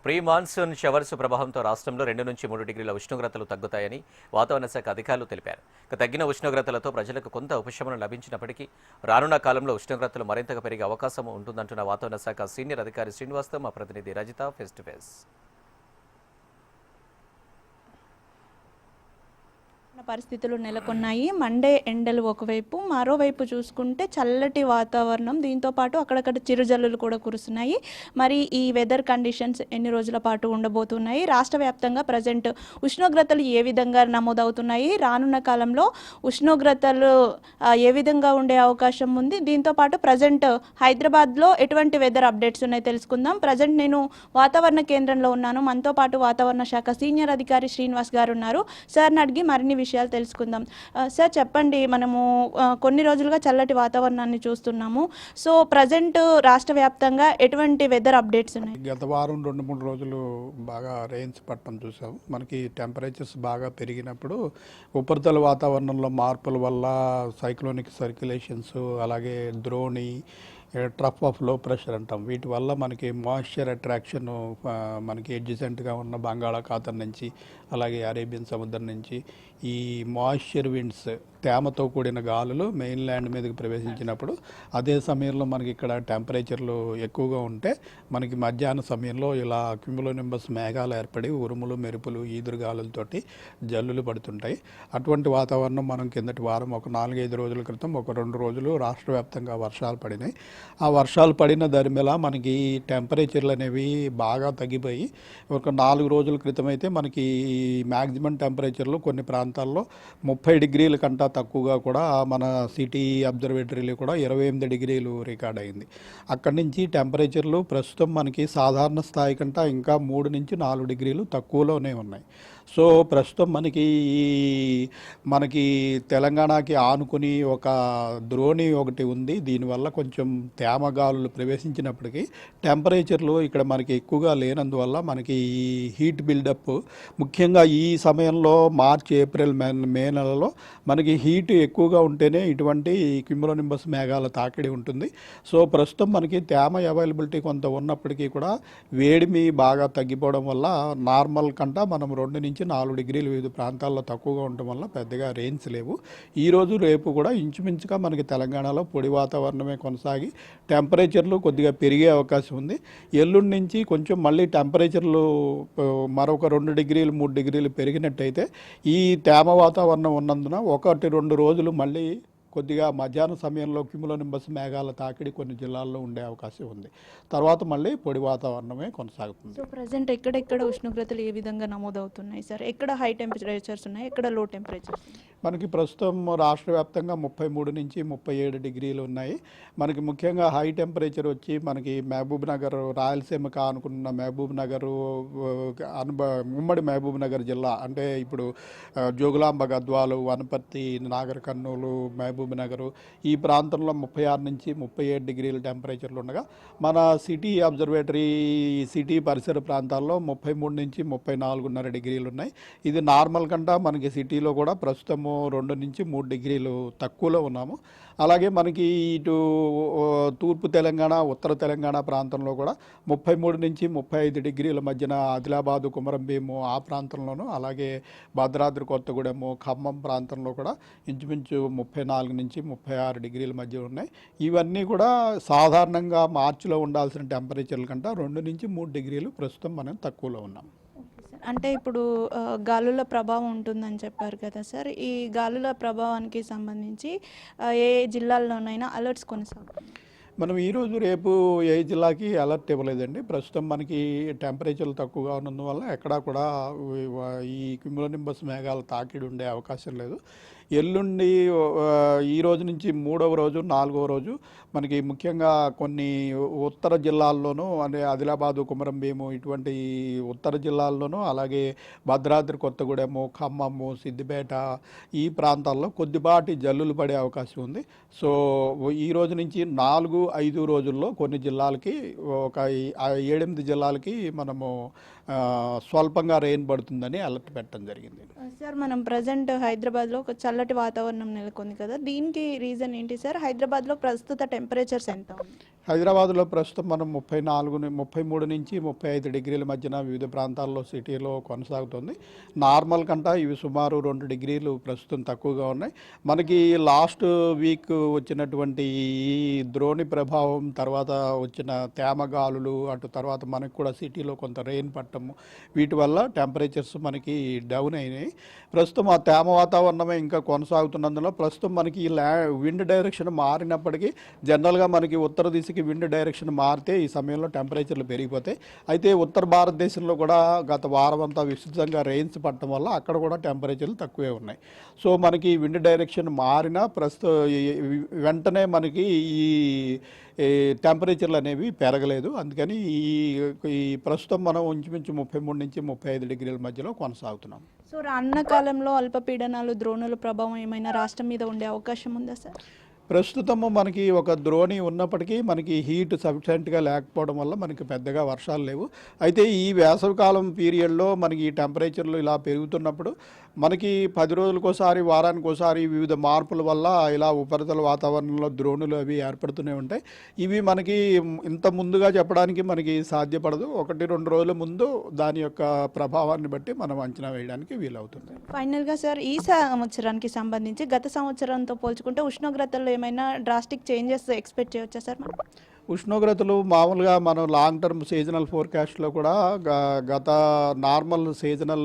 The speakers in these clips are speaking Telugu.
ప్రీ మాన్సూన్ షవర్స్ ప్రభావంతో రాష్ట్రంలో 2 నుంచి 3 డిగ్రీల ఉష్ణోగ్రతలు తగ్గుతాయని వాతావరణ శాఖ అధికారులు తెలిపారు. తగ్గిన ఉష్ణోగ్రతలతో ప్రజలకు కొంత ఉపశమనం లభించినప్పటికీ రానున్న కాలంలో ఉష్ణోగ్రతలు మరింతగా పెరిగే అవకాశం ఉంటుందంటున్న వాతావరణ శాఖ సీనియర్ అధికారి శ్రీనివాస్తో మా ప్రతినిధి రజిత ఫేస్ టు ఫేస్. పరిస్థితులు నెలకొన్నాయి. మండే ఎండలు ఒకవైపు, మరోవైపు చూసుకుంటే చల్లటి వాతావరణం, దీంతో పాటు అక్కడక్కడ చిరుజల్లులు కూడా కురుస్తున్నాయి. మరి ఈ వెదర్ కండిషన్స్ ఎన్ని రోజుల పాటు ఉండబోతున్నాయి, రాష్ట్ర వ్యాప్తంగా ప్రజెంట్ ఉష్ణోగ్రతలు ఏ విధంగా నమోదవుతున్నాయి, రానున్న కాలంలో ఉష్ణోగ్రతలు ఏ విధంగా ఉండే అవకాశం ఉంది, దీంతో పాటు ప్రజెంట్ హైదరాబాద్లో ఎటువంటి వెదర్ అప్డేట్స్ ఉన్నాయి తెలుసుకుందాం. ప్రజెంట్ నేను వాతావరణ కేంద్రంలో ఉన్నాను. మనతో పాటు వాతావరణ శాఖ సీనియర్ అధికారి శ్రీనివాస్ గారు ఉన్నారు. సార్ని అడిగి మరిన్ని విషయాలు తెలుసుకుందాం. సార్ చెప్పండి, మనము కొన్ని రోజులుగా చల్లటి వాతావరణాన్ని చూస్తున్నాము. సో ప్రజెంట్ రాష్ట్ర వ్యాప్తంగా ఎటువంటి వెదర్ అప్డేట్స్ ఉన్నాయి? గత వారం 2-3 రోజులు బాగా రెయిన్స్ పట్టడం చూసాం. మనకి టెంపరేచర్స్ బాగా పెరిగినప్పుడు ఉపరితల వాతావరణంలో మార్పుల వల్ల సైక్లోనిక్ సర్క్యులేషన్స్, అలాగే ద్రోణి, ట్రఫ్ ఆఫ్ లో ప్రెషర్ అంటాం, వీటి వల్ల మనకి మాయిశ్చర్ అట్రాక్షన్ మనకి ఎడ్జసెంట్గా ఉన్న బంగాళాఖాతం నుంచి అలాగే అరేబియన్ సముద్రం నుంచి ఈ మాయిశ్చర్ విండ్స్, తేమతో కూడిన గాలులు మెయిన్ ల్యాండ్ మీదకి ప్రవేశించినప్పుడు అదే సమయంలో మనకి ఇక్కడ టెంపరేచర్లు ఎక్కువగా ఉంటే మనకి మధ్యాహ్న సమయంలో ఇలా క్యూములోనింబస్ మేఘాలు ఏర్పడి ఉరుములు, మెరుపులు, ఈదురుగాలులతోటి జల్లులు పడుతుంటాయి. అటువంటి వాతావరణం మనం కిందటి వారం ఒక 4-5 రోజుల క్రితం ఒక 2 రోజులు రాష్ట్ర వ్యాప్తంగా వర్షాలు పడినాయి. ఆ వర్షాలు పడిన దరిమిలా మనకి టెంపరేచర్లు అనేవి బాగా తగ్గిపోయి ఒక 4 రోజుల క్రితం అయితే మనకి మ్యాక్సిమం టెంపరేచర్లు కొన్ని ప్రాంతాల్లో 30 డిగ్రీల కంటా తక్కువగా కూడా మన సిటీ అబ్జర్వేటరీలో కూడా 28 డిగ్రీలు రికార్డ్ అయింది. అక్కడి నుంచి టెంపరేచర్లు ప్రస్తుతం మనకి సాధారణ స్థాయి కంటా ఇంకా 3-4 డిగ్రీలు తక్కువలోనే ఉన్నాయి. సో ప్రస్తుతం మనకి తెలంగాణకి ఆనుకుని ఒక ద్రోణి ఒకటి ఉంది. దీనివల్ల కొంచెం తేమగాలులు ప్రవేశించినప్పటికీ టెంపరేచర్లు ఇక్కడ మనకి ఎక్కువగా లేనందువల్ల మనకి ఈ హీట్ బిల్డప్, ముఖ్యంగా ఈ సమయంలో మార్చ్, ఏప్రిల్, మే నెలలో మనకి హీట్ ఎక్కువగా ఉంటేనే ఇటువంటి క్యూములోనింబస్ మేఘాల తాకిడి ఉంటుంది. సో ప్రస్తుతం మనకి తేమ అవైలబిలిటీ కొంత ఉన్నప్పటికీ కూడా వేడిమి బాగా తగ్గిపోవడం వల్ల నార్మల్ కంటా మనం 2-4 డిగ్రీలు వివిధ ప్రాంతాల్లో తక్కువగా ఉండటం వల్ల పెద్దగా రెయిన్స్ లేవు. ఈరోజు రేపు కూడా ఇంచుమించుగా మనకి తెలంగాణలో పొడి వాతావరణమే కొనసాగి టెంపరేచర్లు కొద్దిగా పెరిగే అవకాశం ఉంది. ఎల్లుండి నుంచి కొంచెం మళ్ళీ టెంపరేచర్లు మరొక 2-3 డిగ్రీలు పెరిగినట్టయితే ఈ తేమ వాతావరణం ఉన్నందున 1-2 రోజులు మళ్ళీ కొద్దిగా మధ్యాహ్న సమయంలో క్యూములోనింబస్ మేఘాల తాకిడి కొన్ని జిల్లాల్లో ఉండే అవకాశం ఉంది. తర్వాత మళ్ళీ పొడి వాతావరణమే కొనసాగుతుంది. సో ప్రజెంట్ ఎక్కడెక్కడ ఉష్ణోగ్రతలు ఏ విధంగా నమోదవుతున్నాయి సార్? ఎక్కడ హై టెంపరేచర్స్ ఉన్నాయి, ఎక్కడ లో టెంపరేచర్స్? మనకి ప్రస్తుతం రాష్ట్ర వ్యాప్తంగా 33-37 డిగ్రీలు ఉన్నాయి. మనకి ముఖ్యంగా హై టెంపరేచర్ వచ్చి మనకి మహబూబ్ నగర్, రాయలసీమకు అనుకున్న మహబూబ్ నగర్, ఉమ్మడి మహబూబ్ నగర్ జిల్లా అంటే ఇప్పుడు జోగులాంబ, గద్వాలు, వనపర్తి, నాగర్ కర్నూలు, మహబూబ్ నగరు, ఈ ప్రాంతంలో 36-37 డిగ్రీల టెంపరేచర్లు ఉండగా మన సిటీ అబ్జర్వేటరీ, సిటీ పరిసర ప్రాంతాల్లో 33-34.5 డిగ్రీలు ఉన్నాయి. ఇది నార్మల్ కంటా మనకి సిటీలో కూడా ప్రస్తుతము 2-3 డిగ్రీలు తక్కువలో ఉన్నాము. అలాగే మనకి ఇటు తూర్పు తెలంగాణ, ఉత్తర తెలంగాణ ప్రాంతంలో కూడా 33-35 డిగ్రీల మధ్యన ఆదిలాబాదు, కుమరంభీము ఆ ప్రాంతంలోనూ, అలాగే భద్రాద్రి కొత్తగూడెము, ఖమ్మం ప్రాంతంలో కూడా ఇంచుమించు 34-36 డిగ్రీల మధ్య ఉన్నాయి. ఇవన్నీ కూడా సాధారణంగా మార్చిలో ఉండాల్సిన టెంపరేచర్ల కంటే 2-3 డిగ్రీలు ప్రస్తుతం మనం తక్కువలో ఉన్నాం. అంటే ఇప్పుడు గాలుల ప్రభావం ఉంటుందని చెప్పారు కదా సార్, ఈ గాలుల ప్రభావానికి సంబంధించి ఏ జిల్లాల్లోనైనా అలర్ట్స్ కొనసాగుతాయి? మనం ఈరోజు రేపు ఏ జిల్లాకి అలర్ట్ ఇవ్వలేదండి. ప్రస్తుతం మనకి టెంపరేచర్లు తక్కువగా ఉన్నందువల్ల ఎక్కడా కూడా ఈ క్యూములోనింబస్ మేఘాల తాకిడి ఉండే అవకాశం లేదు. ఎల్లుండి ఈ రోజు నుంచి 3వ రోజు, 4వ రోజు మనకి ముఖ్యంగా కొన్ని ఉత్తర జిల్లాల్లోనూ, అంటే ఆదిలాబాదు, కుమరంభీము ఇటువంటి ఉత్తర జిల్లాల్లోనూ, అలాగే భద్రాద్రి కొత్తగూడెము, ఖమ్మము, సిద్దిపేట ఈ ప్రాంతాల్లో కొద్దిపాటి జల్లులు పడే అవకాశం ఉంది. సో ఈ రోజు నుంచి 4-5 రోజుల్లో కొన్ని జిల్లాలకి, ఒక 7-8 జిల్లాలకి మనము స్వల్పంగా రెయిన్ పడుతుందని అలర్ట్ పెట్టడం జరిగింది. సార్ మనం ప్రజెంట్ హైదరాబాద్లో ఒక చల్లటి వాతావరణం నెలకొంది కదా, దీనికి రీజన్ ఏంటి సార్? హైదరాబాద్లో ప్రస్తుత టెంపరేచర్స్ ఎంత ఉంది? హైదరాబాద్లో ప్రస్తుతం మనం 33 నుంచి 35 డిగ్రీల మధ్యన వివిధ ప్రాంతాల్లో సిటీలో కొనసాగుతుంది. నార్మల్ కంటే ఇవి సుమారు 2 డిగ్రీలు ప్రస్తుతం తక్కువగా ఉన్నాయి. మనకి లాస్ట్ వీక్ వచ్చినటువంటి ఈ ద్రోణి ప్రభావం తర్వాత వచ్చిన తేమ గాలులు, అటు తర్వాత మనకు కూడా సిటీలో కొంత రెయిన్ పట్టము, వీటి వల్ల టెంపరేచర్స్ మనకి డౌన్ అయినాయి. ప్రస్తుతం ఆ తేమ వాతావరణమే ఇంకా కొనసాగుతున్నందున ప్రస్తుతం మనకి ఈ విండ్ డైరెక్షన్ మారినప్పటికీ జనరల్గా మనకి ఉత్తర దిశకి విండ్ డైరెక్షన్ మారితే ఈ సమయంలో టెంపరేచర్లు పెరిగిపోతాయి. అయితే ఉత్తర భారతదేశంలో కూడా గత వారం అంతా విస్తృతంగా రెయిన్స్ పడటం వల్ల అక్కడ కూడా టెంపరేచర్లు తక్కువే ఉన్నాయి. సో మనకి విండ్ డైరెక్షన్ మారినా వెంటనే మనకి ఈ టెంపరేచర్లు అనేవి పెరగలేదు. అందుకని ఈ ప్రస్తుతం మనం ఇంచుమించు 33 నుంచి 35 డిగ్రీల మధ్యలో కొనసాగుతున్నాం. సో రానున్న కాలంలో అల్పపీడనాలు, ద్రోణుల ప్రభావం ఏమైనా రాష్ట్రం మీద ఉండే అవకాశం ఉందా సార్? ప్రస్తుతము మనకి ఒక ద్రోణి ఉన్నప్పటికీ మనకి హీట్ సఫిషియెంట్గా లేకపోవడం వల్ల మనకి పెద్దగా వర్షాలు లేవు. అయితే ఈ వేసవికాలం పీరియడ్లో మనకి ఈ టెంపరేచర్లు ఇలా పెరుగుతున్నప్పుడు మనకి 10 రోజులకోసారి, వారానికోసారి వివిధ మార్పుల వల్ల ఇలా ఉపరితల వాతావరణంలో ద్రోణులు అవి ఏర్పడుతూనే ఉంటాయి. ఇవి మనకి ఇంత ముందుగా చెప్పడానికి మనకి సాధ్యపడదు. 1-2 రోజుల ముందు దాని యొక్క ప్రభావాన్ని బట్టి మనం అంచనా వేయడానికి వీలవుతుంది. ఫైనల్గా సార్, ఈ సంవత్సరానికి సంబంధించి గత సంవత్సరంతో పోల్చుకుంటే ఉష్ణోగ్రతల్లో ఏమైనా డ్రాస్టిక్ చేంజెస్ ఎక్స్పెక్ట్ చేయవచ్చా సార్ మనం? ఉష్ణోగ్రతలు మామూలుగా మనం లాంగ్ టర్మ్ సీజనల్ ఫోర్కాస్ట్లో కూడా గత నార్మల్ సీజనల్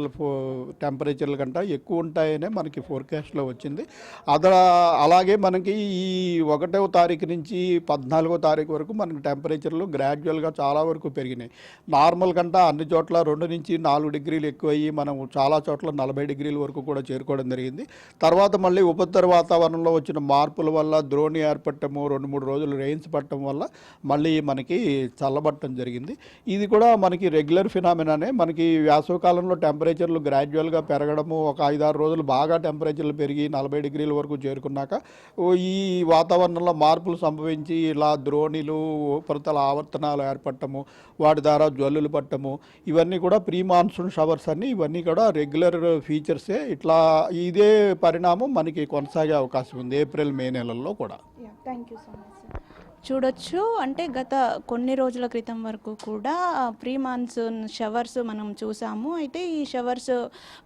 టెంపరేచర్ల కంటే ఎక్కువ ఉంటాయనే మనకి ఫోర్కాస్ట్లో వచ్చింది. అలాగే మనకి ఈ 1వ తారీఖు నుంచి 14వ తారీఖు వరకు మనకి టెంపరేచర్లు గ్రాడ్యువల్గా చాలా వరకు పెరిగినాయి. నార్మల్ కంటే అన్ని చోట్ల 2 నుంచి 4 డిగ్రీలు ఎక్కువయ్యి మనం చాలా చోట్ల 40 డిగ్రీల వరకు కూడా చేరుకోవడం జరిగింది. తర్వాత మళ్ళీ ఉపరితల వాతావరణంలో వచ్చిన మార్పుల వల్ల ద్రోణి ఏర్పడటము, 2-3 రోజులు రెయిన్స్ పడటం వల్ల మళ్ళీ మనకి చల్లబట్టడం జరిగింది. ఇది కూడా మనకి రెగ్యులర్ ఫినామినానే. మనకి వేసవికాలంలో టెంపరేచర్లు గ్రాడ్యువల్గా పెరగడము, ఒక 5-6 రోజులు బాగా టెంపరేచర్లు పెరిగి 40 డిగ్రీల వరకు చేరుకున్నాక ఈ వాతావరణంలో మార్పులు సంభవించి ఇలా ద్రోణిలు, ఉపరితల ఆవర్తనాలు ఏర్పడటము, వాటి ద్వారా జల్లులు పట్టము, ఇవన్నీ కూడా ప్రీ మాన్సూన్ షవర్స్ అన్ని, ఇవన్నీ కూడా రెగ్యులర్ ఫీచర్సే. ఇదే పరిణామం మనకి కొనసాగే అవకాశం ఉంది ఏప్రిల్, మే నెలల్లో కూడా. Thank you so much sir. చూడొచ్చు, అంటే గత కొన్ని రోజుల క్రితం వరకు కూడా ప్రీ మాన్సూన్ షవర్స్ మనం చూసాము. అయితే ఈ షవర్స్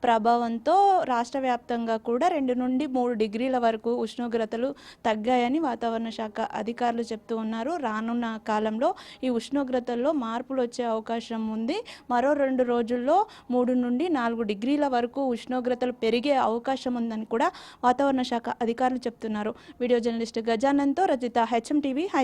ప్రభావంతో రాష్ట్ర వ్యాప్తంగా కూడా 2 నుండి 3 డిగ్రీల వరకు ఉష్ణోగ్రతలు తగ్గాయని వాతావరణ శాఖ అధికారులు చెప్తూ ఉన్నారు. రానున్న కాలంలో ఈ ఉష్ణోగ్రతల్లో మార్పులు వచ్చే అవకాశం ఉంది. మరో 2 రోజుల్లో 3 నుండి 4 డిగ్రీల వరకు ఉష్ణోగ్రతలు పెరిగే అవకాశం ఉందని కూడా వాతావరణ శాఖ అధికారులు చెప్తున్నారు. వీడియో జర్నలిస్ట్ గజానంతో రజిత, HM టీవీ, హైదరాబాద్.